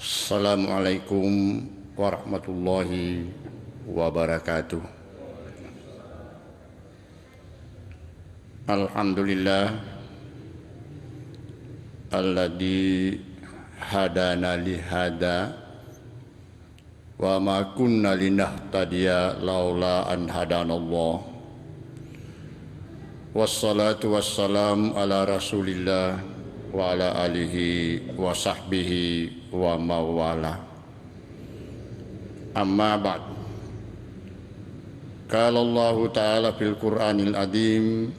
Assalamualaikum warahmatullahi wabarakatuh. Alhamdulillah alladzi hadana li hada wa ma kunna linahtadiya laula an hadanallah. Wassalatu wassalamu ala Rasulillah wa ala alihi wa sahbihi wa mawala. Amma ba'd. Qala Allah Ta'ala fil Qur'anil Azim,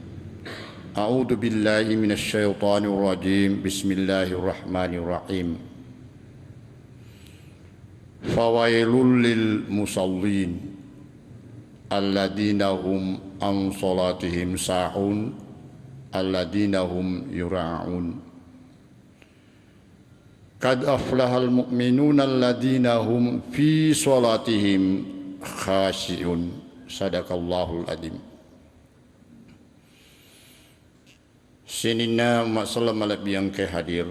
A'udzu billahi minasy syaithanir rajim. Bismillahirrahmanirrahim. Fawailul lil musallin alladzina hum an salatihim sahun alladzina hum yura'un. Qad aflahal mu'minuna alladzina hum fi salatihim khashi'un. Sadaqallahul adzim. Sinina masalah malak yang ke hadir.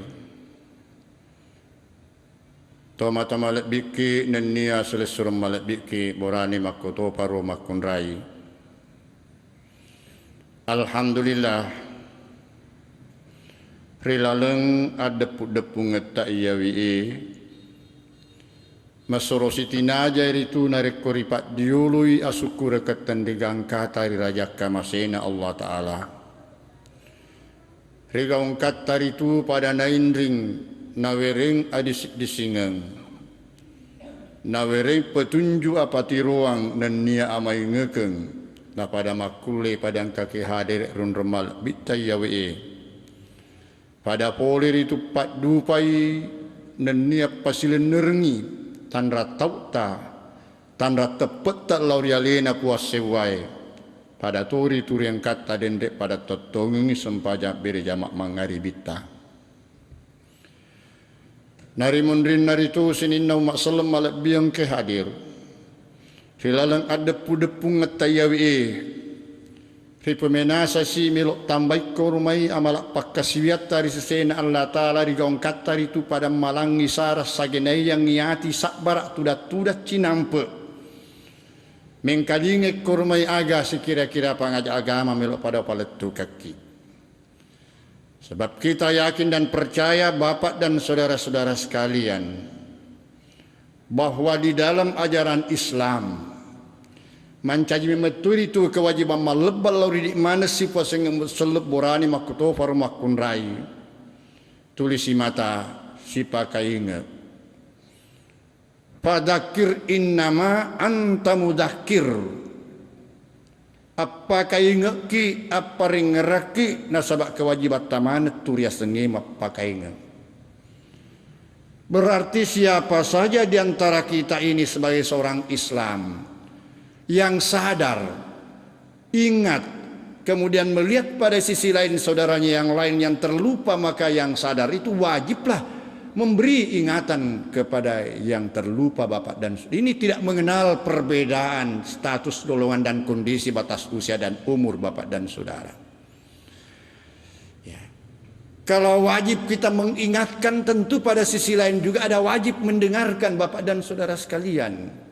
Toma malak biki nenia selesur malak biki borani makoto paro makunrai. Alhamdulillah. Rilaleng ada depu ngeta iyawi masorositina jairitu narek koripat diului asukura ketendigang katari rajaka masena Allah Ta'ala. Rigaung katari tu pada nainring nawering adisik disingeng. Nawering petunjuk apati ruang dan nia amai ngekeng. Na pada makule pada kaki hadir run remal bitayawi. Pada polir itu pat dupai dan niat pasilen nerengi tandra tauta tandra tepet tak laurialena puas sewai pada turi yang kata dendek pada totongi sempaja beri jamak mangari bita nari mundrin nari tu sininau maksalam malak biang ke hadir hilalang ada pudepu ngetayawi Ripemena sasi melok tambai korumai amalak pakasiwiat tari sesena Allah Ta'ala rigaung katari tu pada malangi saras sagenai yang niati sakbarak tudat cinampe. Mengkalinge korumai aga sekira-kira pangajak agama melok pada paletu kaki. Sebab kita yakin dan percaya Bapak dan saudara-saudara sekalian bahwa di dalam ajaran Islam mancaji memeturi tu kewajiban malebal lauri di mana si pasang seleb borani makuto faru makunrai tulisi mata si pakai ingat padakir innama anta mudakir apa kai ingat ki apa ringeraki nasabak kewajiban taman turia sengi pakai ingat berarti siapa saja di antara kita ini sebagai seorang Islam yang sadar, ingat, kemudian melihat pada sisi lain saudaranya yang lain yang terlupa, maka yang sadar itu wajiblah memberi ingatan kepada yang terlupa Bapak dan ini tidak mengenal perbedaan status golongan dan kondisi batas usia dan umur Bapak dan Saudara. Ya. Kalau wajib kita mengingatkan, tentu pada sisi lain juga ada wajib mendengarkan Bapak dan Saudara sekalian.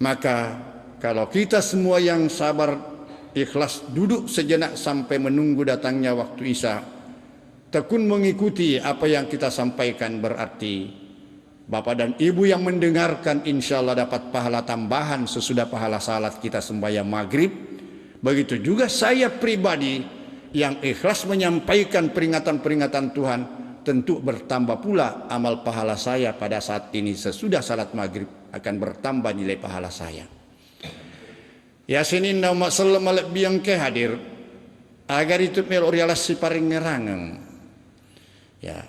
Maka kalau kita semua yang sabar ikhlas duduk sejenak sampai menunggu datangnya waktu Isya, tekun mengikuti apa yang kita sampaikan, berarti Bapak dan Ibu yang mendengarkan insya Allah dapat pahala tambahan sesudah pahala salat kita sembahyang maghrib. Begitu juga saya pribadi yang ikhlas menyampaikan peringatan-peringatan Tuhan, tentu bertambah pula amal pahala saya pada saat ini sesudah salat maghrib akan bertambah nilai pahala saya. Ya sinin na masalah malak biang ke hadir agar itu melorialas si paring ngerangeng. Ya,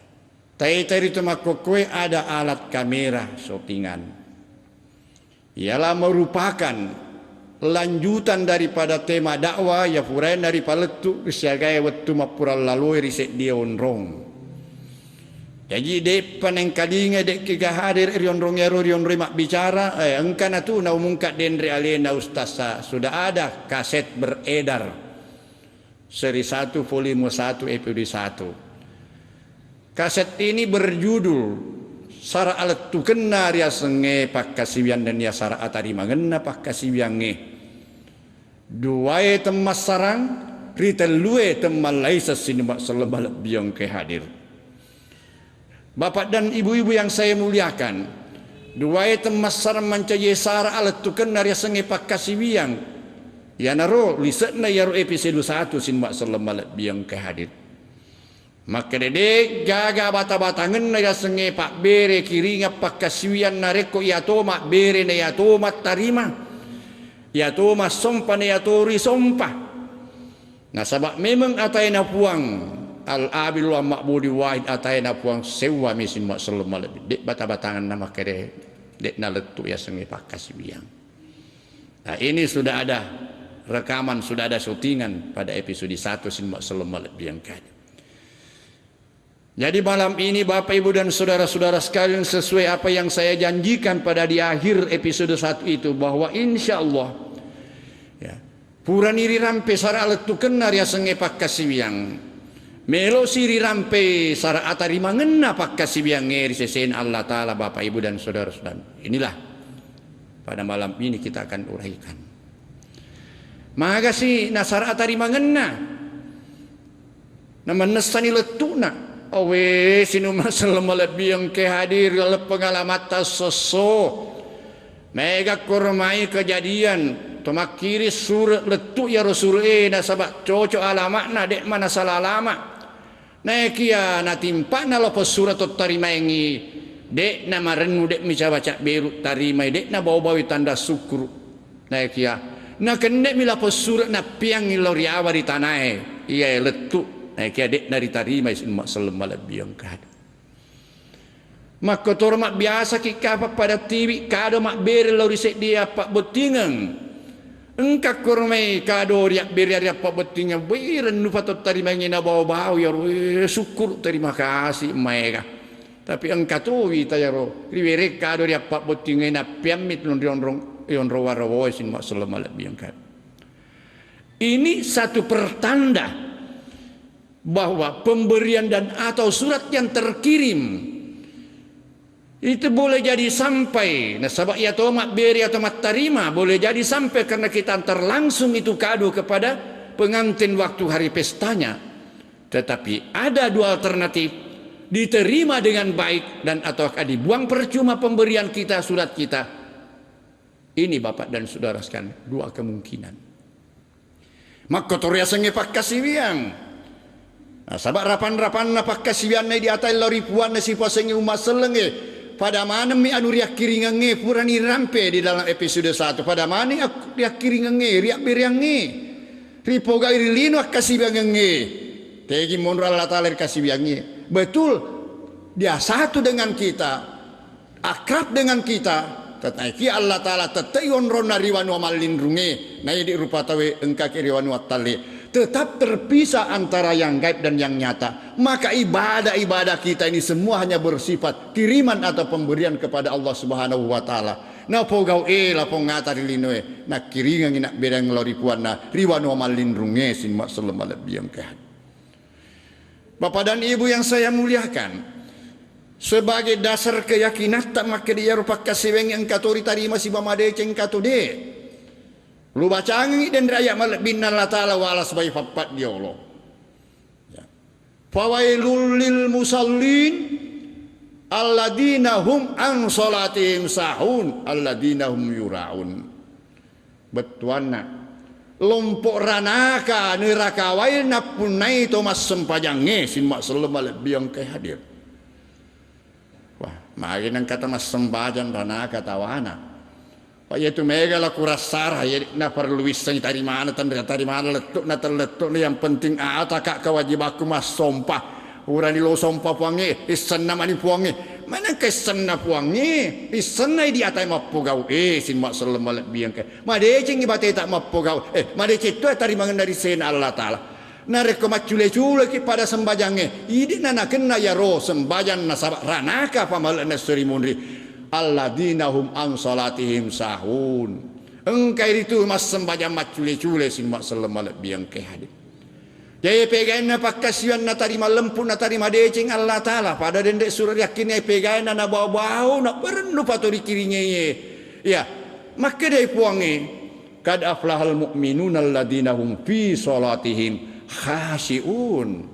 tai-tai itu makokwe ada alat kamera shoppingan. Ialah merupakan lanjutan daripada tema dakwah ya furai dari paletu siagai waktu mapural lalu riset dia onrong. Jadi dek panengkalinga dek kiga hadir rion rongero rion rimak bicara engkana tu na umungkat dendre alena ustasa sudah ada kaset beredar seri 1 volume 1 episode 1. Kaset ini berjudul sara alat tu kena ria senge pakkasiwian dan ya sara atari mangena pakkasiwiange duae temas sarang ritelue temalai sesinima selebalat biang ke hadir. Bapak dan ibu-ibu yang saya muliakan, duae temas sarang mancaye sara alat tu kena ria senge pakkasiwian ya naro lisetna yaro episode 1 sinma selebalat biang ke hadir. Maka dedek jaga bata-batangan na ya senge pak bere kiringa pakkasiwian nareko ya to mak bere na ya to mat tarima ya to mas sompa na ya to ri sompa na sabab memang atai na puang al abil wa ma'budi wahid atai na puang sewa misin mak selama lebih dek bata-batangan nama kere dek na letu ya senge pakkasiwian. Nah ini sudah ada rekaman, sudah ada syutingan pada episode 1 sin mak selama lebih yang kaya. Jadi malam ini Bapak Ibu dan saudara-saudara sekalian, sesuai apa yang saya janjikan pada di akhir episode 1 itu, bahwa insya Allah ya, puraniri rampe sara alat tu kenar ya senge pakkasiwiang melo siri rampe sara atari mangena pakkasiwiang ngeri sesen Allah Ta'ala. Bapak Ibu dan saudara-saudara, inilah pada malam ini kita akan uraikan. Maka si nasara atari mangena nama nesani letuna awe sinuma selama lebih yang kehadir dalam pengalaman tasoso mega kurmai kejadian tomak kiri surat letu ya rasul na sabak cocok alamat na dek mana salah alamat na kia na timpa na lepas surat tarima ingi dek na marenu dek mica baca beru tarima dek na bawa-bawa tanda syukur na kia na kendek mila lepas surat na piang ilori awari tanah iya letu kia dek dari tarima isin mak selama lebih yang kada. Maka tor mak biasa kika pada TV kado mak beri lori sek dia pak betingang. Engkak kurmai kado riak beri riak pak betingang. Biren nupa tot tarima ngina bawa-bawa ya syukur terima kasih mereka. Tapi engkak tu wita ya ro riwere kado riak pak betingang na piamit lonrong yon rawa-rawa isin mak selama lebih yang kada. Ini satu pertanda bahwa pemberian dan atau surat yang terkirim itu boleh jadi sampai nasabak ya tomat beri atau mat tarima boleh jadi sampai karena kita antar langsung itu kado kepada pengantin waktu hari pestanya. Tetapi ada dua alternatif, diterima dengan baik dan atau dibuang percuma pemberian kita, surat kita. Ini Bapak dan Saudara sekalian, dua kemungkinan. Maka toria senge pakkasiwiang sabak rapan-rapan na pakkasiwian na di atai loripuan na si pasengi umat selenge pada mana mi anu riak kiringange purani rampe di dalam episode 1 pada mana riak kiringange riak beriange ripo gairi lino kasiwiange tegi monro Allah Ta'ala kasiwiange betul dia satu dengan kita akrab dengan kita tetapi Allah Ta'ala tetai onron nariwan wa malindrunge na di rupa tawe engka kiriwan wa tali tetap terpisah antara yang gaib dan yang nyata. Maka ibadah-ibadah kita ini semua hanya bersifat kiriman atau pemberian kepada Allah Subhanahu wa Ta'ala. Na pogau la pongata rilinoe na kiringan ina berang loripuan na riwano malindrunge sin mak selama lebih yang kehat. Bapak dan Ibu yang saya muliakan, sebagai dasar keyakinan tak maka dia rupa kasiweng yang katori tarima si bamade ceng katode. Lu baca angin dan rakyat malak bin Allah Ta'ala wala sebagai papat dia Allah. Fawailul lil musallin alladina hum an salatihim sahun alladina hum yura'un. Betuana lompok ranaka neraka wail napunai Thomas sempajange sin mak selama lebih yang hadir. Wah, mari nang kata mas sembajan ranaka tawana. Yaitu mega la kurasara ya na perlu wisang tadi mana letuk na terletuk yang penting ata kak kewajib aku mas sompah urani lo sompah puange isan namani puange mana kesan na puange isan na di atai mapugau sin mak selama lebih yang ke madecing ibate tak mapugau madecing itu tadi mangan dari sen Allah Ta'ala nareko macule-cule ki pada sembajange idi nana kena ya ro sembajan na sabak ranaka pamal na suri munri alladina hum an salatihim sahun. Engkai itu mas sembahyang macule-cule sin mak selama lebih yang kehadir. Jaya pegain na pakasian na tarima lempu na tarima decing Allah Ta'ala. Pada dendek surah yakin ay pegain na bau-bau na perlu paturi kirinya ya. Maka dia puangi kad aflahal mu'minun alladina hum fi salatihim khashi'un.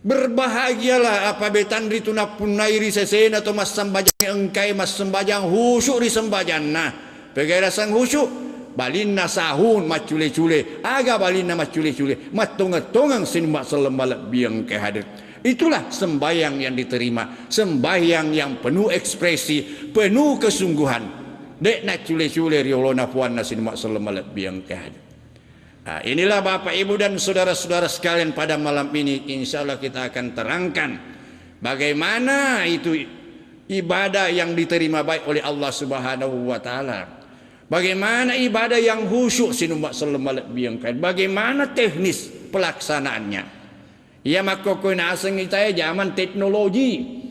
Berbahagialah apa betan rituna punairi sesena atau mas sembajang engkai mas sembajang khusyuk di sembajang nah pegai rasang khusyuk balinna sahun macule-cule aga balinna macule-cule matunga-tungang sinmak selembalak biang kehadir. Itulah sembayang yang diterima, sembayang yang penuh ekspresi, penuh kesungguhan. Dek nak cule-cule riolona puan sinmak selembalak biang kehadir. Nah, inilah Bapak Ibu dan saudara-saudara sekalian, pada malam ini insya Allah kita akan terangkan bagaimana itu ibadah yang diterima baik oleh Allah Subhanahu wa Ta'ala. Bagaimana ibadah yang khusyuk sinumba selemalak biangkan, bagaimana teknis pelaksanaannya. Ya maka kau asing kita zaman teknologi.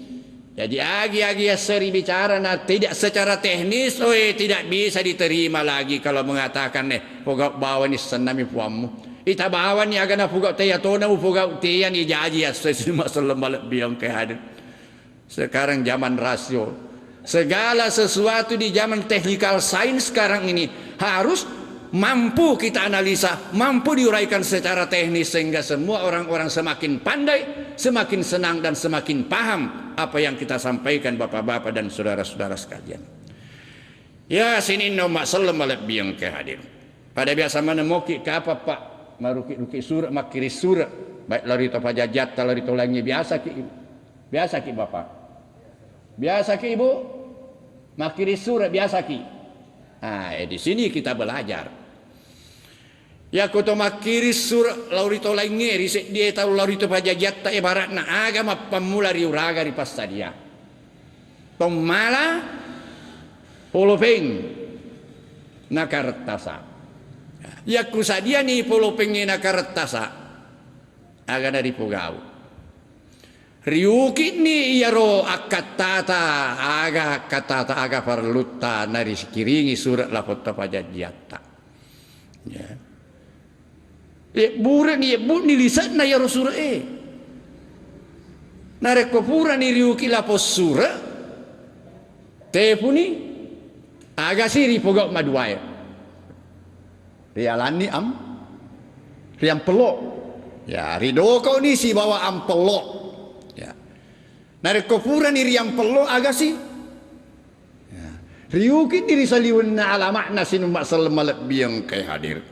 Jadi agi-agi seri bicara nah tidak secara teknis, tidak bisa diterima lagi kalau mengatakan pugak bawa ni senami puamu. Ita bawa ni agana pugak taya tona pugak tiyan ni jaji asma selembalak biang kehadir. Sekarang zaman rasio. Segala sesuatu di zaman technical science sekarang ini harus mampu kita analisa, mampu diuraikan secara teknis sehingga semua orang-orang semakin pandai, semakin senang dan semakin paham apa yang kita sampaikan Bapak-bapak dan saudara-saudara sekalian. Ya sini nama salam alaikum yang kehadir. Pada biasa mana moki ke apa Pak? Maruki surat makiri surat. Baik lari to pajajat, lari to langnya biasa ki. Biasa ki Bapak. Biasa ki Ibu. Makiri surat biasa ki. Nah, di sini kita belajar. Ya koto makiri surat laurito lainnya risik dia tahu laurito pajajat tak ibarat na agama pemula riuraga di pastadia. Pemala polopeng nakartasa. Ya kusadia ni polopeng nakartasa aga dari pugau. Riuki ni iaro akatata aga parlutta nari kiringi surat lapota pajajata. Ya. Buran ni bu ni lisan na yaro sura nareko pura ni riuki lapos sura tepuni aga siri pogok maduai rialani riam pelok ya ridoko ni si bawa am pelok ya nareko pura ni riam pelok aga si ya. Riuki ni risaliwan na alamak na sinummak selemalak biang kay hadir.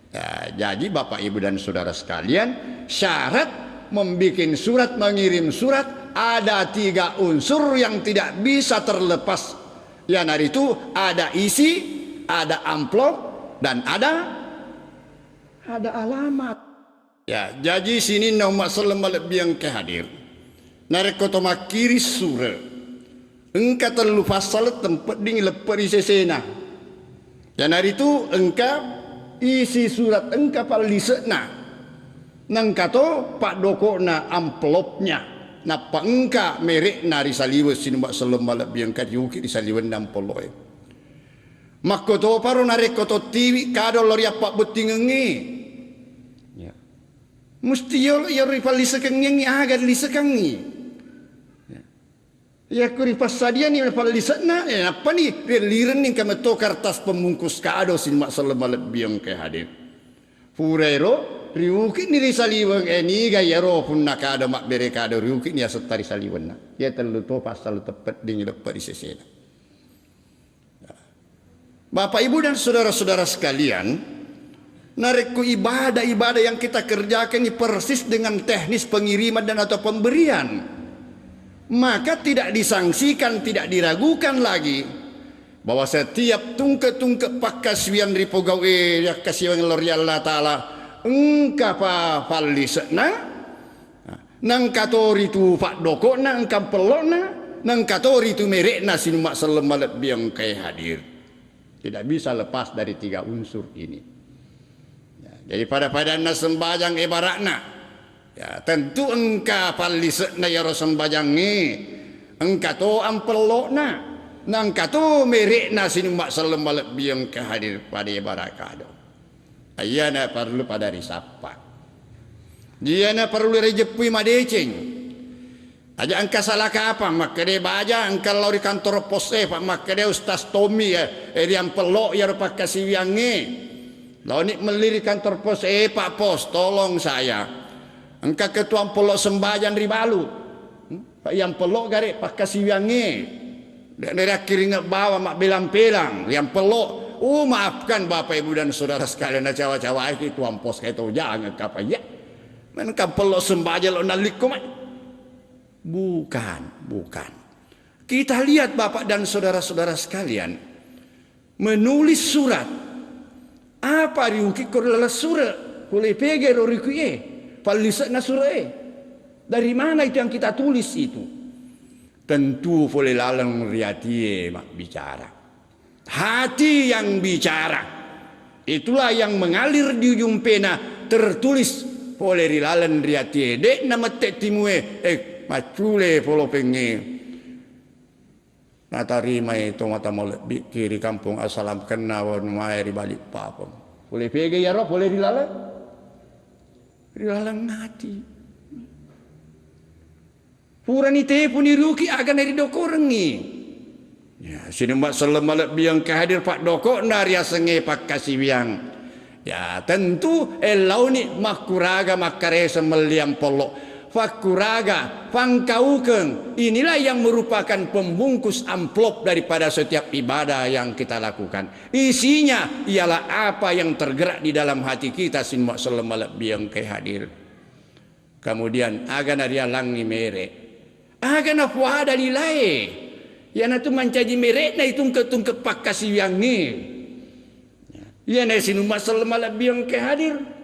Ya, jadi Bapak Ibu dan Saudara sekalian, syarat membuat surat, mengirim surat ada 3 unsur yang tidak bisa terlepas. Ya, dari itu ada isi, ada amplop dan ada alamat. Ya, jadi sini nama selemalak biang kehadir. Narekoto kiri surat. Engkau terlalu fasal tempat ding lepari sesena. Dan dari itu engkau isi surat engkau palisena nang kato pak doko na amplopnya na pangka merek na risaliwe sinubak selembalak biang kajuki risaliwen nam poloy makoto paro narek koto tiwi kado lori apa betingengi ya mesti yo ripalisekengi agar lisekangi ya kuri pasadia ni palisena apa ni liren ni kami to kertas pembungkus kado sinmak selemalak biang ke hadir purero riuki ni risaliwen ni gayaro pun nakado mak bere kado riuki ni asetari saliwen na ya telu to pasal tepat ding lepat di sesena. Bapak Ibu dan saudara-saudara sekalian, nareku ibadah-ibadah yang kita kerjakan ini persis dengan teknis pengiriman dan atau pemberian. Maka tidak disangsikan, tidak diragukan lagi bahwa setiap tungke-tungke pakaswian ripogawe ya kasihan lori Allah Ta'ala engkapa palisena nang katori tu pak doko nang kampelona nang katori tu merekna sinumak selemalak biang kay hadir. Tidak bisa lepas dari 3 unsur ini ya, jadi pada sembahyang ibaratna ya tentu engkau palisena ya sembajangi engkau to ampelokna nang kato merekna sinumak selemalak biang kehadir pada barakado ayana perlu pada risapa Dia na perlu rejepui madecing. Aja angka salah ke apa? Maka dia baca angka lau di kantor pos pak maka dia Ustaz Tommy yang pelok ya rupa kasih wiange. Lau ni meliri kantor pos pak pos tolong saya. Angka ketua pelok sembahyang ribalu. Pak yang pelok garek pak kasih wiange. Dari akhirnya bawa mak belang-belang yang pelok. Maafkan Bapak Ibu dan Saudara sekalian cawa-cawa itu tuan pos kayak tu jangan apa ya. Mereka pelok sembahyang lo nalikum. Bukan. Kita lihat Bapak dan Saudara-saudara sekalian menulis surat. Apa riuki korela surat? Boleh pegang riuki palisatna surat Dari mana itu yang kita tulis itu? Tentu boleh lalang riati mak bicara. Hati yang bicara. Itulah yang mengalir di ujung pena tertulis boleh rilalan riati. Dek nama tek timue macule polo pengi natari mai to mata molek kiri kampung asalam kena wan mai di balik papong boleh pege ya roh boleh rilalang hati purani te pun diruki agan dari dokorengi ya sini mbak selemalek biang kehadir pak doko nari asenge pak kasih biang ya tentu elau ni makuraga makaresa meliam polok fakuraga, fangkaukeng. Inilah yang merupakan pembungkus amplop daripada setiap ibadah yang kita lakukan. Isinya ialah apa yang tergerak di dalam hati kita sinmak selemalek biang kehadir. Kemudian agana dia langi mere. Agana fuada lilai. Yana tu mancaji mere na itung ketungkep pak kasih yang ni. Yana sinmak selemalek biang kehadir.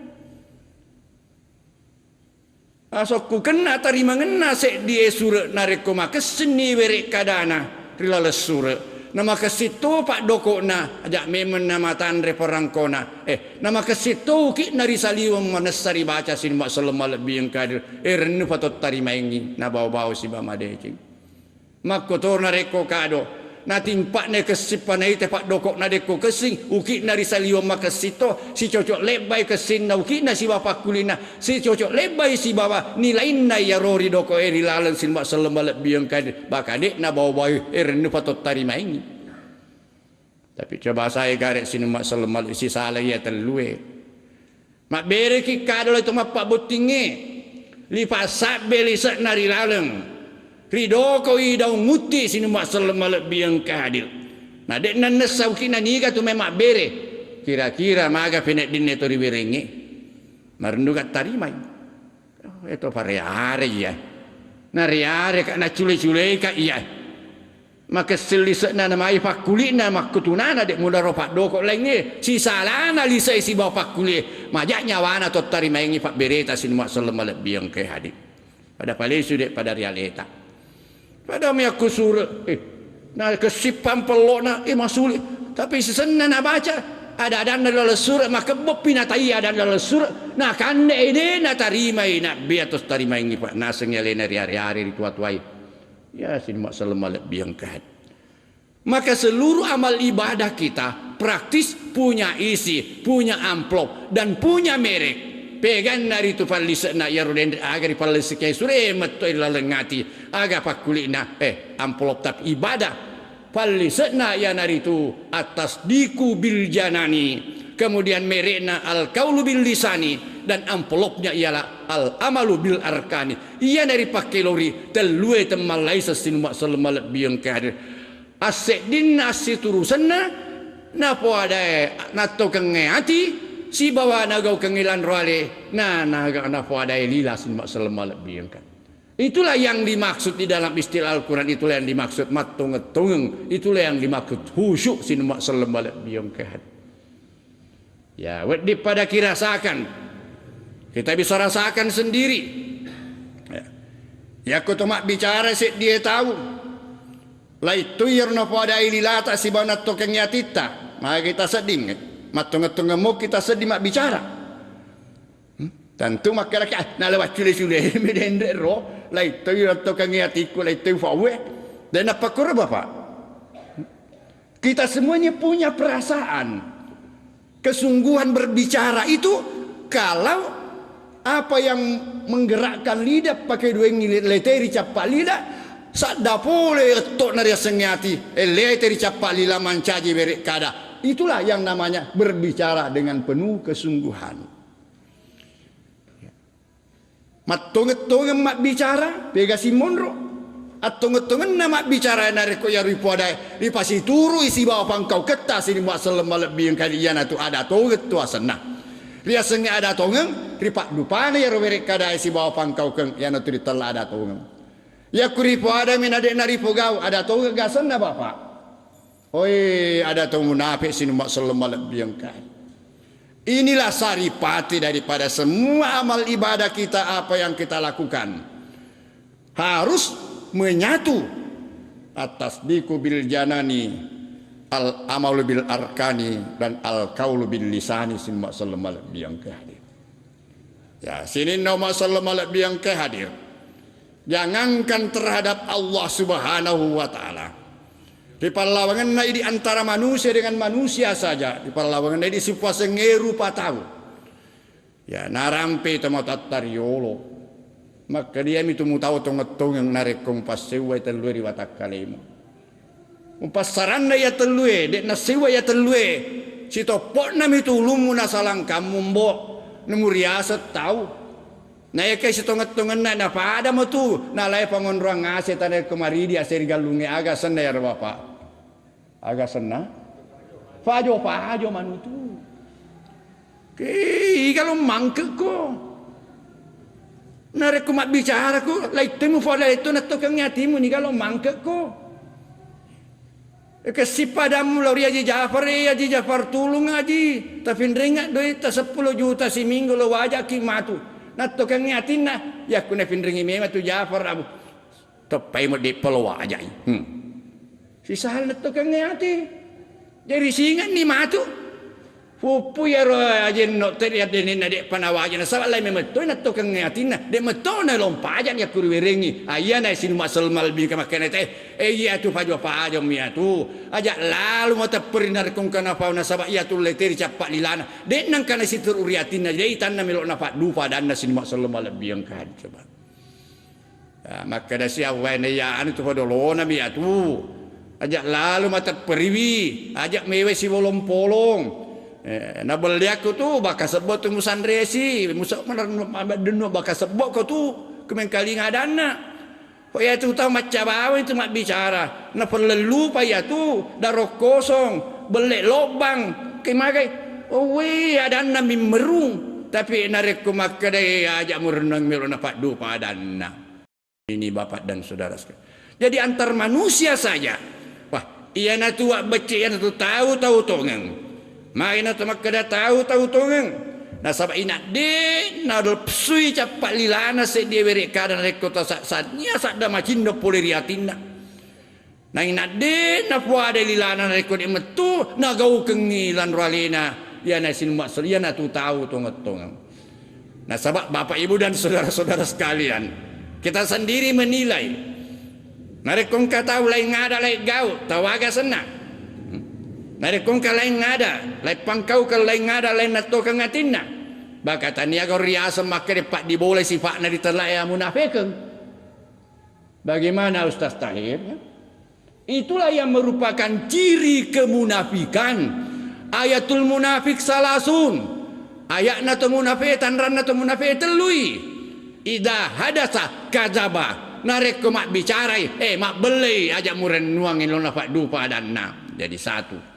Asokku kena tarima ngena sek die sura nareko maka seni werek kadana rilala sura nama kesitu pak doko na ajak memen nama tandre perangkona nama kesitu ki nari saliwam manasari baca sin mak selema lebih yang kadir renu patot tarima ingi na bau-bau si bamade cing makotor nareko kado na timpak ne kesipan ite pak doko na deko kesing uki nari saliwam makasito si cocok lebay kesin na uki na si bapak kulina si cocok lebay si baba nilain na ya rori doko rilalan sin mak selema lebih yang kadir bakade na bau-bau renu patot tarima ingi. Tapi coba saya garek sini mak selemal isi salah ya telue. Mak bere ki kadal itu mak pak butinge. Lipat sabe lisak nari laleng. Rido ko idau muti sini mak selemal biang kadil. Nah dek nan nesau ki naniga tu mak bere. Kira-kira maga penek dinne to riberenge. Marendu kat tarimai. Oh itu pare-are ya. Nari-are kak na cule-cule kak iya. Maka selisek na nama pak kulit na mak kutunana dek mula ropak doko lainnya si salana lisai si bapak kulit majak nyawana to tarima ingi pak bereta sin mak selemal biang ke hadik pada palesu dek pada realita pada mi aku surah na kesipan pelok na masuli tapi sesena na baca ada dalam surah maka bopina tai ada dalam surah na kande ide na tarima ina biatos tarima ingi pak naseng yalena hari-hari tua-tuai ya sin mak selemal biang kehat. Maka seluruh amal ibadah kita praktis punya isi, punya amplop dan punya merek. Pegan dari tu palisna ya roden agar palisike sure metto ilalengati aga pakulina amplop tap ibadah. Palisna ya nari tu atas diku bil janani. Kemudian merekna al kaulu bil lisani dan amplopnya ialah al amalu bil arkani. Ia dari pakai lori telue temal laisa sinuma selemal biang kadir. Asek din nasi turusanna napo ada nato kengati si bawa nagau kengilan roale naga napo ada lila sinuma selemal biang kadir. Itulah yang dimaksud di dalam istilah Al-Quran, itulah yang dimaksud matung-tung, itulah yang dimaksud khusyuk sinuma selemal biang kadir. Ya, wedi pada kirasakan. Kita bisa rasakan sendiri. Ya, aku tu mak bicara sih dia tahu. Lai tu yerno pada ililata si banat tokeng yatita. Maka kita seding. Matung-tung gemuk kita sedih mak bicara. Tentu mak kira-kira na lewat cule-cule medendek roh. Lai tu yerno tokeng yatiku lai tu fawe. Dan apa kurang Bapak? Kita semuanya punya perasaan. Kesungguhan berbicara itu kalau Apa yang menggerakkan lidah pakai dua leteri capak lidah. Sadda pole etok naria sengiati. Leteri capak lila mancaji berik kada. Itulah yang namanya berbicara dengan penuh kesungguhan. Matonget-tonget mak bicara, pegasi monro. Atonget-tonget nama bicara nari ko ya ripuadai. Ripasi turu isi bawa pangkau ketas ini mak selama lebih yang kalian itu ada tonget tu asenah. Ria sengi ada tongeng, ripak dupane ya roberek kada isi bawa pangkau keng ya natu ditela ada tongeng. Ya kuripo ada min adek naripo gau ada tongeng gasan na bapak. Oi ada tong munafik sini mak selama lebih yang kai. Inilah saripati daripada semua amal ibadah kita apa yang kita lakukan. Harus menyatu atas diku bil janani. Al amalu bil arkani dan al qaulu bil lisani simma sallallahu alaihi hadir. Ya, sini nama sallallahu alaihi hadir. Jangankan terhadap Allah Subhanahu wa taala. Di perlawanan di antara manusia dengan manusia saja, di perlawanan di sipuasa ngeru patau. Ya, narampe tamo tatariolo. Maka dia itu mutaw tong yang narik kong pasewa teluri watak kalemo. Umpasaran na ya telue, dek nasiwa ya telue. Si topok nam itu lumu na salang kamu mbok, nemuriasa tahu. Na ya kay si tongat-tongan na pada mo tu, na lay pangonruang ngase tanay kumari di asir galungi aga sana ya bapak. Aga sana? Fajo manutu. Kay kalau mangke ko. Narek kumat bicara ko, lay temu fala itu na tokang nyatimu ni kalau mangke ko. Kasi padamu lori Haji Jafar tulung aji. Tapi ringat duit 10 juta si minggu lo wajak kimatu. Nato kang ngatin na. Ya kuna pinringi mema tu Jafar abu. Topai mo di polo wajak. Si sahal nato kang ngati. Jadi singan ni matu. Pupu ya ro ajin no teriat denin na dek panawajan na sabalay memeto nato kang ngatin na. Dek meto na lompajan ya kurwiringi. Ayan ay sinu masal malbi ka makanete. Iya tu pajo ya tu. Ajak lalu mata perinar kong kana pau na sabak ya tu leteri capak lilana. Dek nang kana situr uriatin na dek tan na melok na pak dupa dan na sinu masal malbi yang kan coba. Maka dah siap wana ya anu tu padolona ya tu. Ajak lalu mata periwi. Ajak mewe si bolong-polong. Na beliaku tu baka sebut tu musandresi musak mana denu baka sebut ko tu kemengkali ngadana ko ya tu tahu macam bawa itu mak bicara na perlu pa ya tu darok kosong belek lobang kemagai oh we adana mimerung tapi narek ku makadai ajak murenang melo na pak du padana ini bapak dan saudara sekalian jadi antar manusia saja wah iya na tu becik ya tu tahu tongeng main atau makada tahu tongeng. Na sabab inak de na dol psui capak lilana se de werek kadan rekota saatnya sadda macin do poliriatina. Na inak de na puade lilana rekot metu na gau kengilan ralena ya na sin maksud ya na tu tahu tongeng. Na sabab bapak ibu dan saudara-saudara sekalian kita sendiri menilai. Narekong kataw lain ngada lain gau tawaga senang. Nari kong kalain ngada, lai pangkau kalain ngada, lai nato kang ngatinna. Baka tania kau riasa makanya pak diboleh sifat na diterlaya munafikan. Bagaimana Ustaz Tahir? Itulah yang merupakan ciri kemunafikan. Ayatul munafik salasun. Ayat nato munafik tanran nato munafik telui. Ida hadasa kadzaba. Narek ko mak bicarai, mak beli ajak muren nuangin lo nafak dupa dan na. Jadi satu.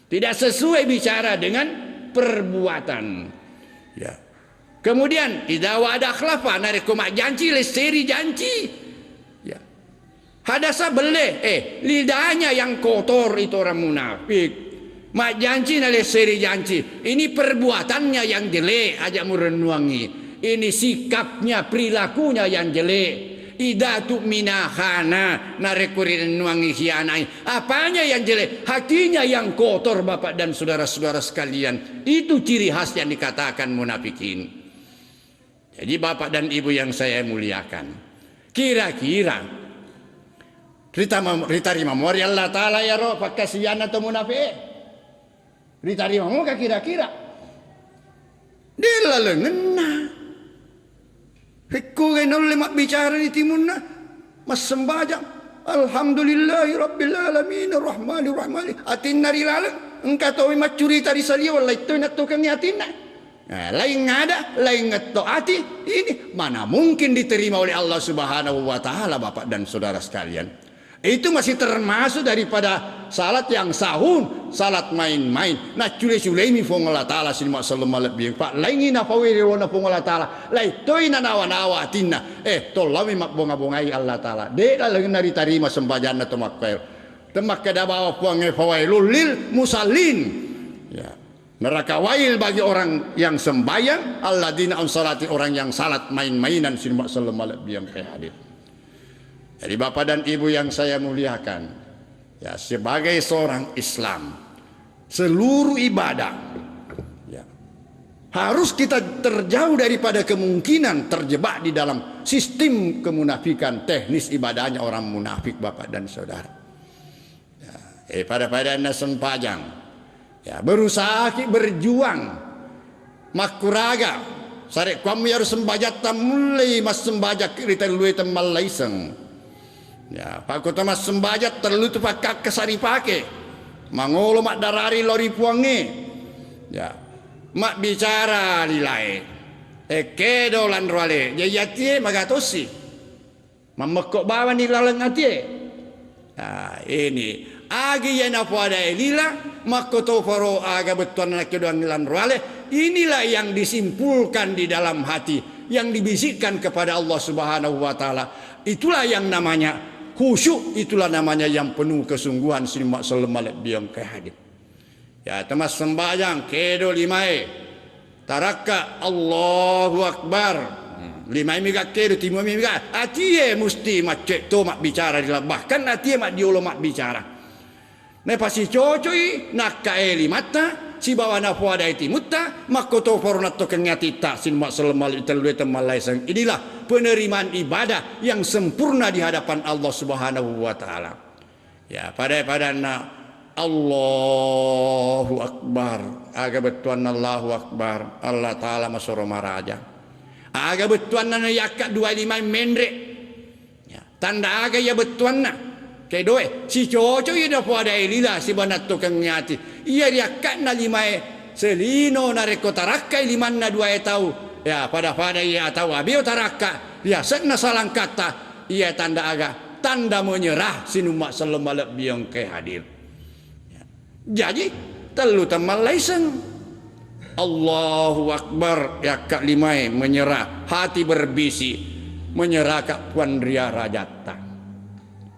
Tidak sesuai bicara dengan perbuatan. Ya. Kemudian idza wa'ada akhlafa narek mak janji leseri janji. Ya. Hadasa bele lidahnya yang kotor itu orang munafik. Mak janji na leseri janji. Ini perbuatannya yang jelek ajak merenungi. Ini sikapnya perilakunya yang jelek. Ida tu minahana narekurin nuangi hianai. Apanya yang jelek? Hatinya yang kotor bapak dan saudara-saudara sekalian. Itu ciri khas yang dikatakan munafikin. Jadi bapak dan ibu yang saya muliakan. Kira-kira Rita memori Allah Ta'ala ya roh pakasian atau munafik. Rita mau kira-kira. Dia lalu ngena. Hekko kenol lemak bicara di timunna. Mas sembajang. Alhamdulillahi rabbil alamin arrahmanir rahim. Atin nari lalang. Engkau tahu macuri tadi salia wallahi itu nak tukang atinna. Nah, lain ada, lain taati. Ini mana mungkin diterima oleh Allah Subhanahu wa taala Bapak dan Saudara sekalian. Itu masih termasuk daripada salat yang sahun, salat main-main. Nah cule-cule mi fong Allah taala sini mak sallallahu alaihi pak lain ina pawiri wona fong Allah taala. Lai toy na nawa-nawa tinna. Tolong mi mak bonga-bongai Allah taala. De lagi nari tarima sembahyang atau makkair. Temak kada bawa puange fawailul lil musallin. Ya. Neraka wail bagi orang yang sembahyang, alladzina salati orang yang salat main-mainan sini mak sallallahu alaihi hadir. Jadi Bapak dan Ibu yang saya muliakan, ya sebagai seorang Islam, seluruh ibadah ya, harus kita terjauh daripada kemungkinan terjebak di dalam sistem kemunafikan teknis ibadahnya orang munafik Bapak dan Saudara. Ya, pada anda sempajang, ya berusaha berjuang, makuraga, sarek kamu harus sembajat mulai mas sembajak kita luwe temal laiseng. Ya, Pak Kota mas sembajat terlalu tu pakak kesari pake, mangolo mak darari lori puange, ya, mak bicara lilai, kedo lan roale, jayatie magatosi, mamekok bawa ni lalang atie, nah ini, agi yang apa ada elila, mak koto faro aga betuan nak kedoan lan roale, inilah yang disimpulkan di dalam hati, yang dibisikkan kepada Allah Subhanahu wa taala, itulah yang namanya khusyuk, itulah namanya yang penuh kesungguhan sini mak sallallahu alaihi hadir. Ya temas sembahyang kedo limai taraka Allahu akbar. Limai miga kedo timo miga atie musti macek to mak bicara di bahkan atie mak diolo mak bicara. Ne pasi cocoi nak kaeli mata si bawa na po ada iti mutta makoto forna to kenyati ta sin mak sallallahu alaihi. Inilah penerimaan ibadah yang sempurna di hadapan Allah Subhanahu wa taala. Ya, pada Allahu akbar, aga betuan Allahu akbar, Allah taala masoro maraja. Aga betuan na yakat 25 mendre. Ya, tanda aga ya betuan na. Kedoe si coco ya dapo ada elila si banat to kenyati. Iya yakat na limai selino na rekotarakkai liman na 2 tahu. Ya pada ia tahu abio taraka ya sekna salang kata ia tanda aga tanda menyerah sinumak selemalak biang ke hadir ya. Jadi telu temal laiseng Allahu akbar ya kak limai menyerah hati berbisi menyerah kak puan ria rajata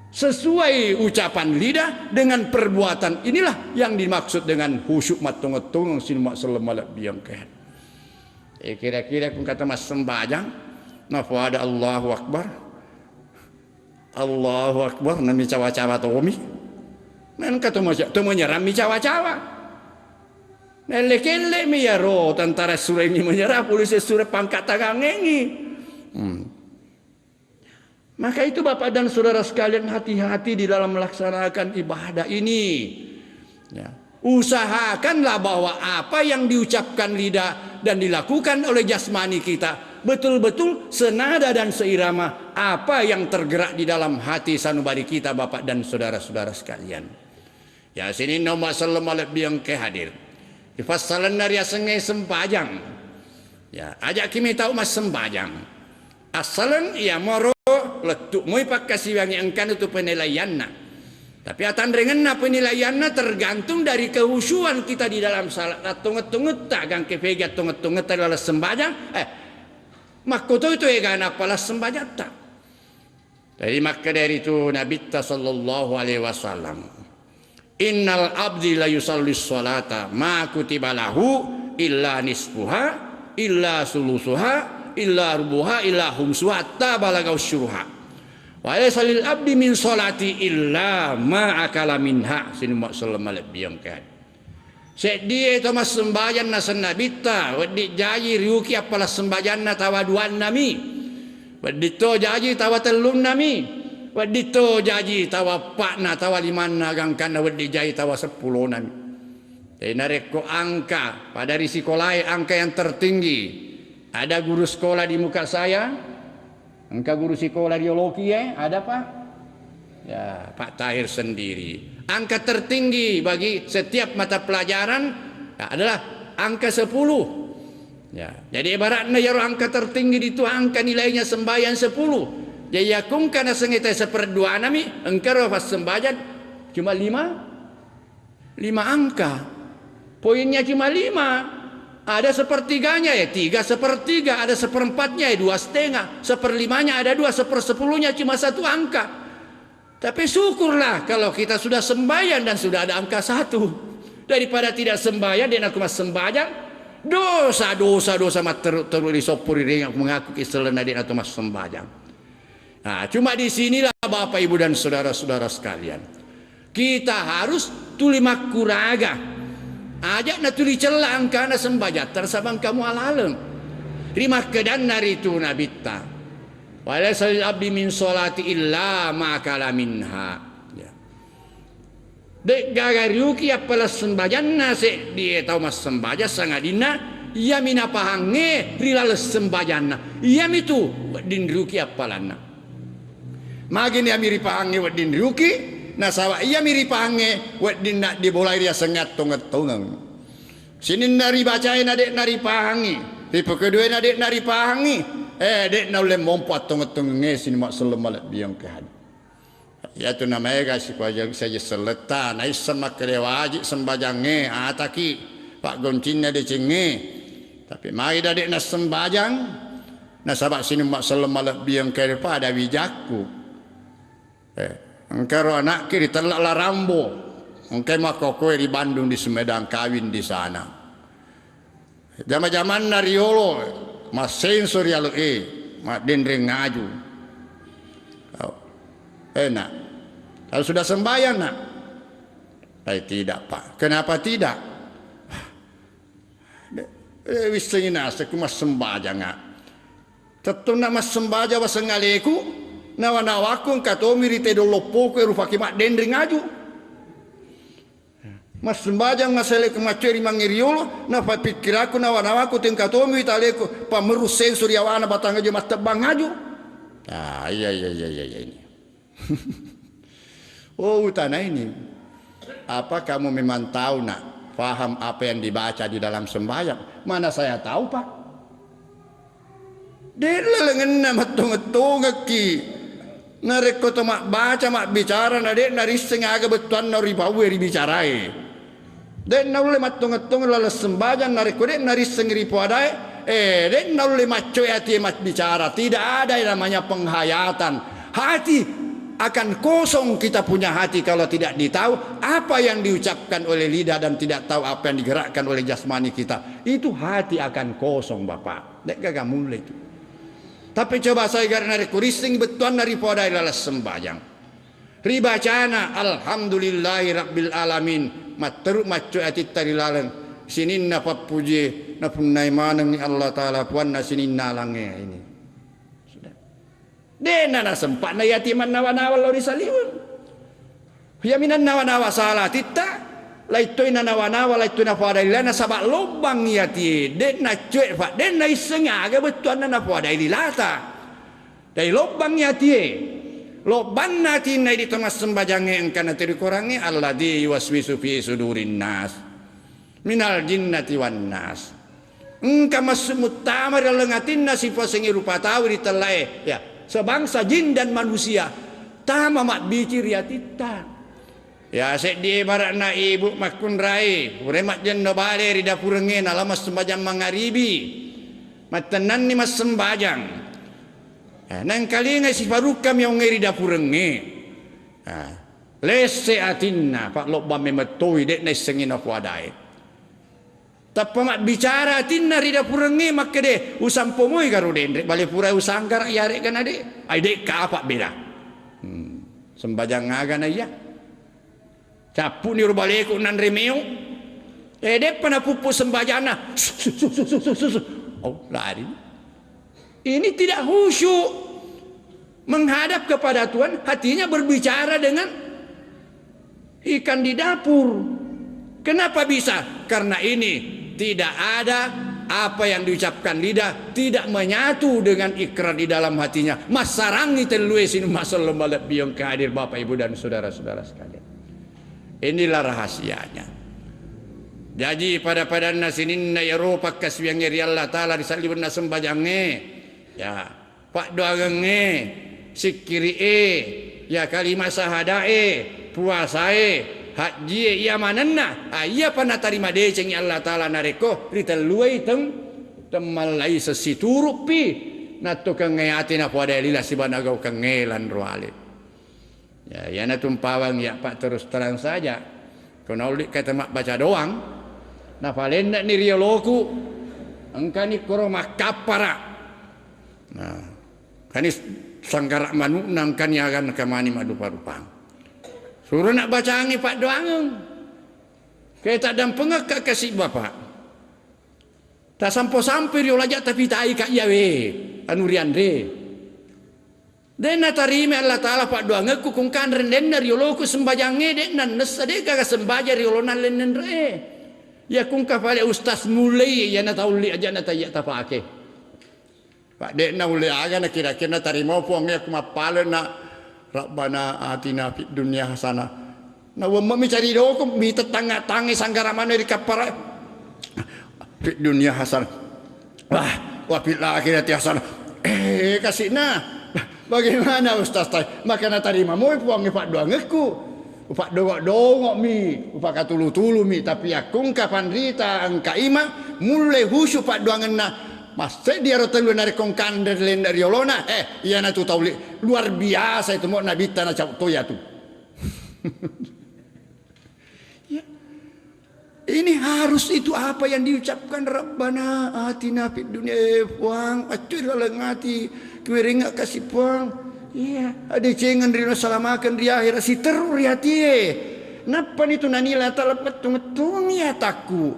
sesuai ucapan lidah dengan perbuatan inilah yang dimaksud dengan khusyuk matung-tung sinumak selemalak biang ke hadir. Kira-kira kun kata mas sembahyang napa ada Allahu akbar nami cawa-cawa tomi men kata mas to menyerah mi cawa-cawa nelekele mi yaro tentara sura ini menyerah polisi sura pangkat tagangengi maka itu Bapak dan Saudara sekalian hati-hati di dalam melaksanakan ibadah ini ya. Usahakanlah bahwa apa yang diucapkan lidah dan dilakukan oleh jasmani kita betul-betul senada dan seirama apa yang tergerak di dalam hati sanubari kita Bapak dan saudara-saudara sekalian. Ya sini nomor sallallahu alaihi ke hadir. Ifassalan dari asenge sempajang. Ya ajak kimi tahu mas sempajang. Asalan ia moro letuk moi pakkasi wangi engkan itu penilaianna. Tapi atan dengan penilaiannya tergantung dari kehusuan kita di dalam salat. Tunget-tunget tak gang kefegat tunget-tunget adalah sembahyang. Makoto itu egan apalah sembahyang tak. Jadi maka dari itu Nabi sallallahu alaihi wasallam. Innal abdi la yusallis salata ma kutiba lahu illa nisfuha illa sulusuha illa rubuha illa humsuha tabalagau syuruha. Wa salil abdi min salati illa ma akala minha sinu sallallahu alaihi wasallam. Dia itu mas sembahyang na sanabita wadi jayi riuki apalah sembahyang na tawaduan nami wadi to jayi tawa telun nami wadi to jayi tawa pak na tawa liman na gangkan wadi jayi tawa 10 nami. Jadi nareko angka pada risikolai angka yang tertinggi. Ada guru sekolah di muka saya Engkau guru sekolah biologi ada Pak? Ya, Pak Tahir sendiri. Angka tertinggi bagi setiap mata pelajaran adalah angka 10. Ya, jadi ibaratnya ya angka tertinggi itu angka nilainya sembahyang 10. Jadi yakung kana sengita seperdua nami engkau pas sembahyang cuma 5 angka. Poinnya cuma 5. Ada sepertiganya 3/4, ada seperempatnya 2,5, seperlimanya ada 2, sepersepuluhnya cuma 1 angka. Tapi syukurlah kalau kita sudah sembahyang dan sudah ada angka 1. Daripada tidak sembahyang dan aku mas sembahyang, dosa mat tertulis sopuri ring aku mengaku keselena dan aku mas sembahyang. Nah, cuma di sinilah Bapak Ibu dan saudara-saudara sekalian, kita harus tuli makuraga. Ajak na tuli celang kana sembahyang tersabang kamu alaleng. Rimah kedan naritu nabitta. Walasal abdi min solati illa ma'akala minha. Ya. Dek gagariuki apalah sembahyang nase dia tahu mas sembahyang sangadina ia mina pahange rilales sembahyang ia mitu wadin ruki apalana. Magin ya miri pahange wadin ruki. Nah sawa ia miri pahange wadin nak dibolai dia sengat tonget-tongang. Sinin nari bacain adek nari pahangi. Tipe kedua adek nari pahangi. Dek na ulem mompat tonget-tongenge sini mak selemalat biang kehan. Ya tu namanya kasih pajak saja seletan. Ai semak wajib sembajange ataki Pak Goncinnya de cenge. Tapi mai adek na sembajang. Nah sabak sini mak selemalat biang kehan pada wijakku. Engkau anak kiri telaklah Rambo. Engkau mak kokoe di Bandung di Sumedang kawin di sana. Zaman-zaman nariolo mas sensor ya lo mak dendreng ngaju. Enak. Kalau sudah sembahyang nak. Tapi tidak Pak. Kenapa tidak? Wisengin asa ku mas sembahyang nak. Tetap nak mas sembahyang wasengaleku. Nawa-nawaku kato mirite dolo poko rupaki mak dendring aju. Mas sembajang ngasele ke maceri mangiriolo na pikir aku nawa-nawaku tingkato mi taleku pamerus sensor yawana batang aja mas tebang aju. Ah iya ini. Oh tanah ini. Apa kamu memang tahu nak paham apa yang dibaca di dalam sembahyang? Mana saya tahu Pak. Delelengan nama tonget-tonget narek kota mak baca mak bicara nade naris sengaga betuan nari bawa bicarai. Den naule mat tonget-tonget lalas sembahyang narek kode naris sengiri puadai. Den naule mat coy hati mat bicara. Tidak ada yang namanya penghayatan. Hati akan kosong kita punya hati kalau tidak ditahu apa yang diucapkan oleh lidah dan tidak tahu apa yang digerakkan oleh jasmani kita. Itu hati akan kosong Bapak. Dek gak mulai itu. Tapi coba saya karena rekurising betuan dari podai lalas sembahyang. Ribacana alhamdulillahi rabbil alamin. Materuk macu atit tari laleng. Sinin na papuji na punai maneng ni Allah Ta'ala puan na sinin nalange ini. Sudah. Dena na sempat na yatiman nawa-nawa lo disaliun. Yaminan nawa-nawa salah tita. Laitoy na nawa-nawa laitoy na podai lana sabak lubang yati. Den na cuek pak. Den na isengaga betuan na podai lilata. Dari lubang yati. Lubang nati na di tengah sembajange engkana tiri korangi alladhi yuwaswisu fi sudurin nas. Minal jinnati wan nas. Engka masumut tamar lengatin nasi posengi rupa tahu di telai. Ya, sebangsa jin dan manusia. Tama mak bicir yatita. Ya sek di barat na ibu makun rai uremat jen no bale ri dapur ngen ala mas sembajang mangaribi matenan ni mas sembajang nang kali ngai si farukam yang ngeri dapur nge lese atinna pak lobba memetoi dek na sengin aku adai tapamat bicara atinna ri dapur nge makke de usam pomoi karo dendrek bale pura usanggar yare kan ade ai dek ka apa beda sembajang ngaga na iya capu ni rubaleku nan remeo. Dek pana pupu sembajana. Oh, lari. Ini tidak khusyuk. Menghadap kepada Tuhan, hatinya berbicara dengan ikan di dapur. Kenapa bisa? Karena ini tidak ada apa yang diucapkan lidah tidak menyatu dengan ikrar di dalam hatinya. Masarangi telue sinu masal lembalat biong kehadir Bapak Ibu dan saudara-saudara sekalian. Inilah rahasianya. Jadi pada nasinin na Eropa kasbiang eri Allah Taala disalibun na sembajange. Ya, pak doange, sikiri ya kalimat sahadae, puasae, haji ya mananna. Iya pana tarima deceng Allah Taala nareko riteluai temalai sesiturupi nato kangayati na pada lila sibanagaw kangelan roale. Ya, yana tumpawang ya pak terus terang saja. Kena ulik kata mak baca doang. Na palenda ni rioloku angkani koro makapara. Nah, kanis sanggara manu nangkan yagan kamani madu parupang. Suruh nak bacaangi pak doang. Kita dan pengak kasih bapak. Tak sampai riolajak tapi tai kak yawe anuriande. Den natarime Allah Taala pak doang aku kungkan renden rioloku sembajange den nan nesade kagak sembaja riolonan lenen re. Ya kung kapale ustaz mulai ya na tauli aja na tayak tapake. Pak dek na uli aga na kira-kira tarimo puang ya kumapale na Rabbana atina fid dunya hasanah. Na wamma mi cari do ko mi tetangga tangi sanggara mana di kapara. Fid dunya hasanah. Wah fil akhirati hasanah. Kasih na. Bagaimana ustaz tay? Maka na tarima mo puang Pak doangeku. Upak dongok mi, upak katulu-tulu mi, tapi akung kapan rita angka ima mulai husu pak doangan na mas dia rotelu nari kongkan dari olona iya na tu tauli luar biasa itu mau nabita na cabut toya tu. Ya. Ini harus itu apa yang diucapkan Rabbana atina fid dunya puang acur lengati keweringa kasih puang. Iya, ada cengan rino salamakan di akhirat si terur hati. Napa itu nanila talapat tungetung ya taku.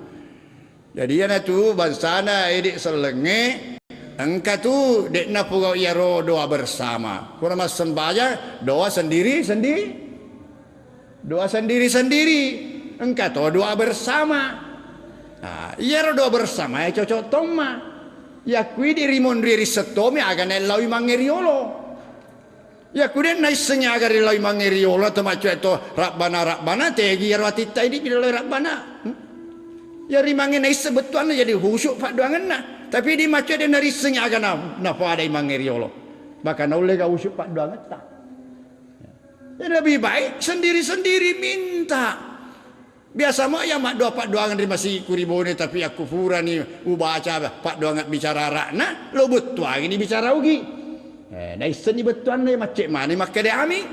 Jadi ya tu bansana edik selenge engka tu dek na pugau iaro doa bersama. Kurang mas sembahyang doa sendiri. Doa sendiri. Engka tu doa bersama. Nah, iaro doa bersama ya cocok toma. Ya kui diri mondri risetomi agan elawi mangeriolo. Ya kemudian naisnya agar ilai mangeriola temacu itu Rabbana tegi yarwati taidi bila Rabbana. Ya rimange nais sebetulan jadi khusyuk pak doangan na. Tapi di macu dia narisnya agar napa ada mangeriola. Bahkan oleh kau khusyuk pak doangan tak. Ya lebih baik sendiri minta. Biasa mau ya mak doa pak doangan masih kuribone tapi aku furani ubaca pak doangan bicara rakna lo betul ini bicara ugi. Nah iseni betuan ni macam mana maka dia ami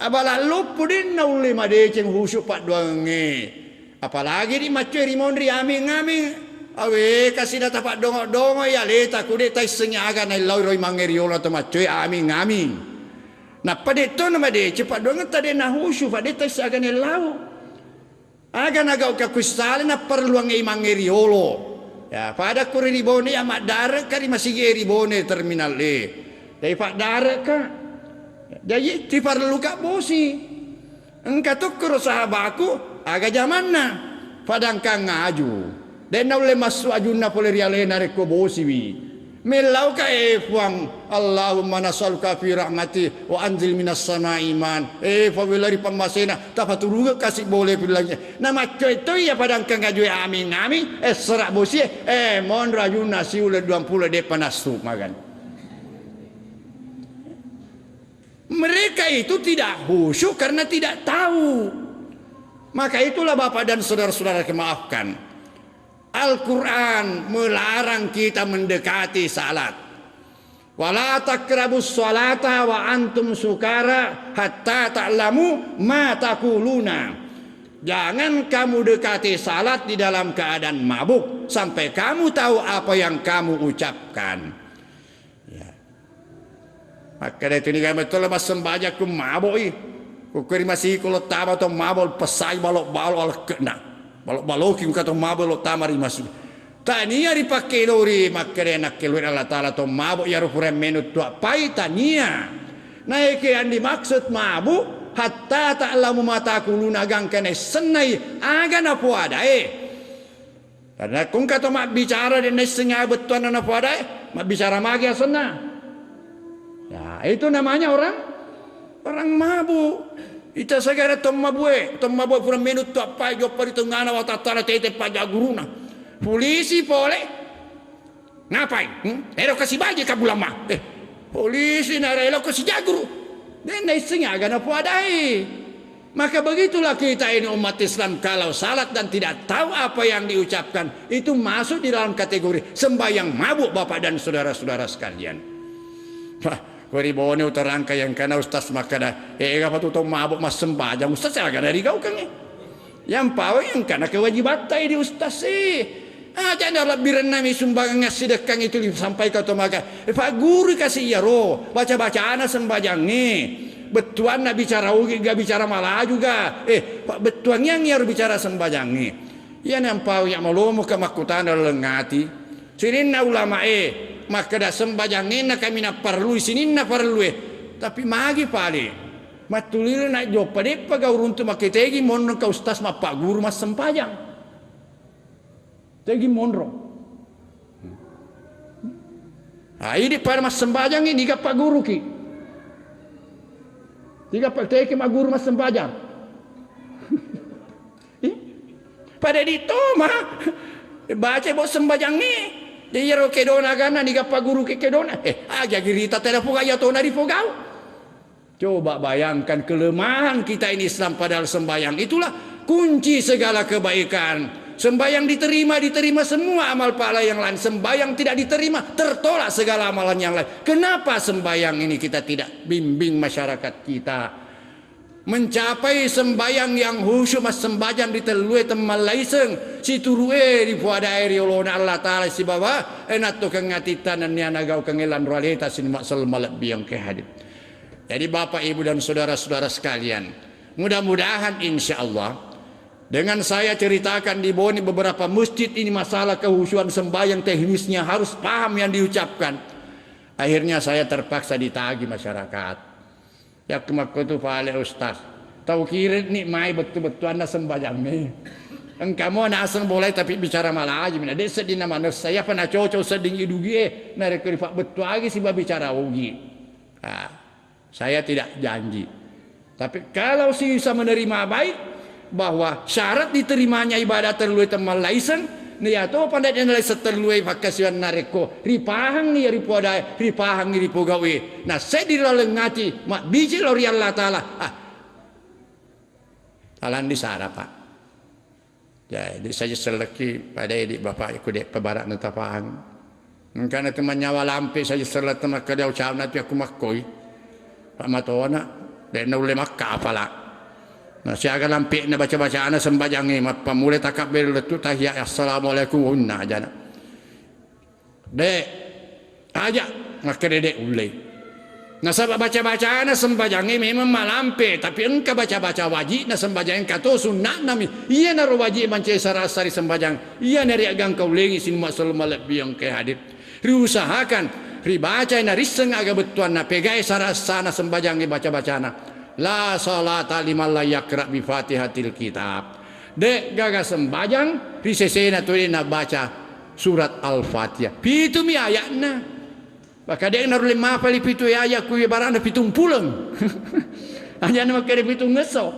abala lupu din na uli made ceng husu pak doange apalagi di macam rimon ri ami ngami awe kasih data pak dongo ya leta kude tai senya aga na lau roi mangeriola to macam ami ngami na pade to na made cepat dongo tade na husu pade tai aga na lau aga na gau ka kusale na perluang ei mangeriolo. Ya, pada kuri ribone amat darat kari masih ribone terminal dari pak darat ka. Jadi ti perlu ka bosi. Engka tu kuro sahabatku aga zaman na padang kang ngaju. Dan na ule masuk ajunna pole rialena reko bosi wi. Melau ka puang Allahumma nasaluka fi rahmati wa anzil minas sama iman. Fawilari pamasena tapaturuga kasih boleh bilangnya. Nama itu ya padang kang ngaju amin serak bosi mon rajun nasi ule 20 de panasu makan. Mereka itu tidak khusyuk karena tidak tahu. Maka itulah Bapak dan saudara-saudara kemaafkan. Al-Quran melarang kita mendekati salat. Wala taqrabus salata wa antum sukara hatta ta'lamu ma taquluna. Jangan kamu dekati salat di dalam keadaan mabuk sampai kamu tahu apa yang kamu ucapkan. Ya. Maka itu ni kami betul mas sembaja ku mabuk ku kiri masih kalau tahu atau mabuk pesai balok kena. Balok-balokin kata mabuk lo tamari masih. Tania dipakai lori makanya nak keluar Allah Taala to mabuk ya rupure menut tua pai tania. Naik yang dimaksud mabuk hatta ta'lamu ma taquluna gang kene senai aga na puada Karena kung kata mak bicara dan sengaja betuan anak pada mak bicara magi asana. Ya itu namanya orang mabuk. Ita sagara tom mabue pura menut tu apa jo pari tengana wa tatara tete pajaguruna. Polisi pole. Ngapain? Ero kasih bagi kabulama. Polisi na ero kasih jaguru. Dan sengaja na puadai. Maka begitulah kita ini umat Islam, kalau salat dan tidak tahu apa yang diucapkan, itu masuk di dalam kategori sembahyang mabuk Bapak dan saudara-saudara sekalian. Wah, koribone utarangka yang kana ustaz makada apa tu mabuk mas sembahyang ustaz agak dari kau kan yang pawe yang kana kewajiban di ustaz jangan lebih renami sumbangan sedekah itu sampai kau maka Pak guru kasih ya roh baca anak sembahyang nih. Betuan nak bicara ugi gak bicara malah juga. Pak betuan yang harus bicara sembayangi. Ia nampau yang malumu ke makutan lengati. Sinin na ulama maka dah sembayangin nak kami nak perlu sinin na perlu tapi magi pali. Matulir nak jawab pada pagaurun tu makitegi monro ka ustaz ma pak guru mas sembayang. Tegi monro. Ini pada mas sembayang ini gak pak guru ki. Tiga praktek mak guru mas sembahyang. Pada ditoma baca bos sembahyang ni. Dia ro kedona gana ni pak guru ke kedona. Aja girita telepon gaya tona di fogau. Coba bayangkan kelemahan kita ini Islam padahal sembahyang itulah kunci segala kebaikan. Sembahyang diterima semua amal pahala yang lain. Sembahyang tidak diterima, tertolak segala amalan yang lain. Kenapa sembahyang ini kita tidak bimbing masyarakat kita? Mencapai sembahyang yang khusyuk mas sembahyang ditelue temal laiseng. Si turue di puada air olona Allah Ta'ala si bawa. Enak tu kengatitan dan nianagau kengelan roalita sini maksal malak biang kehadip. Jadi Bapak Ibu dan saudara-saudara sekalian. Mudah-mudahan insya Allah. Dengan saya ceritakan di Boni beberapa masjid ini masalah kehusuan sembahyang teknisnya harus paham yang diucapkan. Akhirnya saya terpaksa ditagih masyarakat. Ya kemaku tu pale ustaz. Tahu kira ni mai betul-betul anda sembahyang ni. Engkau nak asal boleh tapi bicara malah aja. Dia sedih nama saya pernah cocok sedih idugi mereka ripak betul lagi sih bicara ugi. Saya tidak janji. Tapi kalau sih bisa menerima baik. Bahwa syarat diterimanya ibadah terlue temal laisen ni atau pandai nilai seterlue pakasian nareko ripahang ni ripodai ripahang ni ripogawe nah saya dilalengati mak biji lori Allah Ta'ala talan di sara pak jadi saya seleki pada di bapak ikut dek pebarak netapahang karena teman nyawa lampe saya selat teman kedau cau nanti aku makoi pak matona dan nule makka apalah. Nah, saya akan lampi na baca-baca ana sembahyang ni pamulai takbir letu tahiyat assalamualaikum unna aja nak. Dek aja maka dedek ulai. Nah sebab baca-baca ana sembahyang ni memang malampe tapi engkau baca-baca wajib na sembahyang kato sunnah nami. Iya na wajib mancai sarasari sembahyang. Iya nari agang kau lengi sin masul malak biang ke hadip. Riusahakan ribaca na riseng aga betuan na pegai sarasana sembahyang ni baca-baca na. La salata liman la yakra bi Fatihatil kitab. Dek gaga sembahyang risesena tulina baca surat Al-Fatihah. Pitu mi ayatna. Maka dek naru lima pali pitu ayat ku barana pitung pulang. Hanya nama kere pitung ngeso.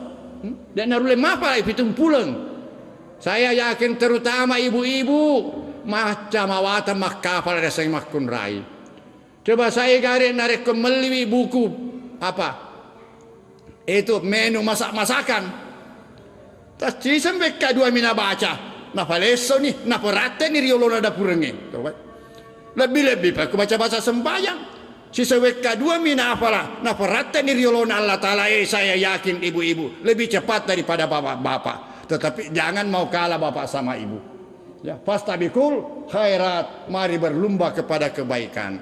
Dek naru lima pali pitung pulang. Saya yakin terutama ibu-ibu macam awatan makapal reseng makun rai. Coba saya garis narik kembali buku apa? Itu menu masak-masakan. Tas sampai kedua mina baca. Napa leso ni, napa rate ni riolona dapurenge. Lebih-lebih aku baca-baca sembahyang. Sisa kedua mina apalah. Napa rate ni riolona Allah Ta'ala. Saya yakin ibu-ibu lebih cepat daripada bapak-bapak. Tetapi jangan mau kalah bapak sama ibu. Ya, fastabikul khairat. Mari berlomba kepada kebaikan.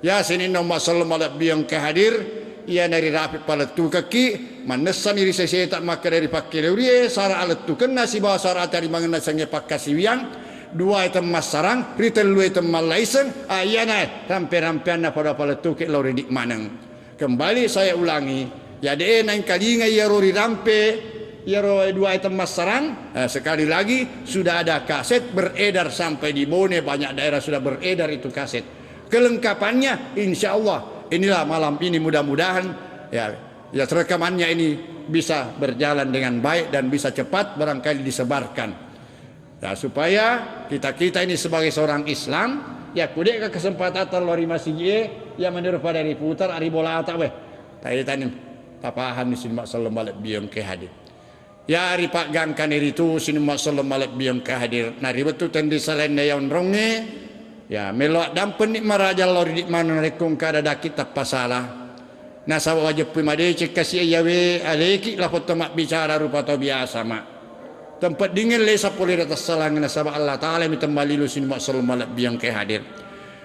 Ya sini nomor sallallahu alaihi yang kehadir. Ia dari rapi paletu kaki manesan iri saya tak maka dari pakai leuri sara aletu kena si bawa sara dari mangena sange pakasi wiang dua item mas sarang ritel lu item malaisen ayana rampe-rampean pada paletu ke lori dik maneng kembali saya ulangi ya de nang kalinga ia rori rampe ya dua item mas sarang. Sekali lagi sudah ada kaset beredar sampai di Bone, banyak daerah sudah beredar itu kaset. Kelengkapannya insya Allah inilah malam ini, mudah-mudahan ya rekamannya ini bisa berjalan dengan baik dan bisa cepat barangkali disebarkan. Ya, supaya kita ini sebagai seorang Islam ya kudek ke kesempatan lori masih ya menurut pada diputar ari bola tak weh. Tadi tani papahan di sini mak sallam balik biang ke hadir. Ya hari pak gangkan itu sini mak sallam balik biang ke hadir. Nari betul tendi selain yang ronge ya melok dampen ni maraja lori di mana rekung kada dak kitab pasalah. Nasa wajib pimade cek kasih yawe aleki lah foto mak bicara rupa to biasa mak. Tempat dingin lesa poli atas salang nasabah Allah Ta'ala mitambali lusin mak sallam balik biang ke hadir.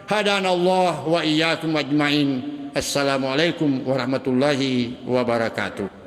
Hadana Allah wa iyyakum ajmain. Assalamualaikum warahmatullahi wabarakatuh.